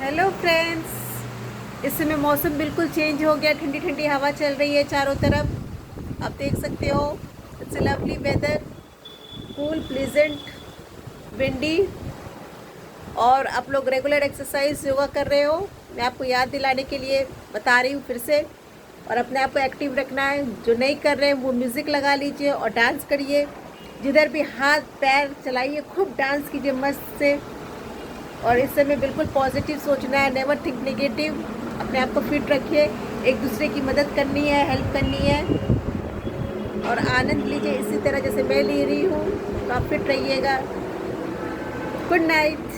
Hello friends. इस समय मौसम बिल्कुल चेंज हो गया, ठंडी ठंडी हवा चल रही है चारों तरफ। आप देख सकते हो, it's lovely weather, cool pleasant, windy. और आप लोग रेगुलर एक्सरसाइज योगा कर रहे हो, मैं आपको याद दिलाने के लिए बता रही हूँ फिर से। और अपने आप को एक्टिव रखना है। जो नहीं कर रहे हैं वो म्यूज़िक लगा लीजिए और डांस करिए। जिधर भी हाथ पैर चलाइए, खूब डांस कीजिए मस्त से। और इस समय बिल्कुल पॉजिटिव सोचना है, नेवर थिंक नेगेटिव। अपने आप को फिट रखिए, एक दूसरे की मदद करनी है, हेल्प करनी है। और आनंद लीजिए इसी तरह जैसे मैं ले रही हूँ। तो आप फिट रहिएगा। Good night.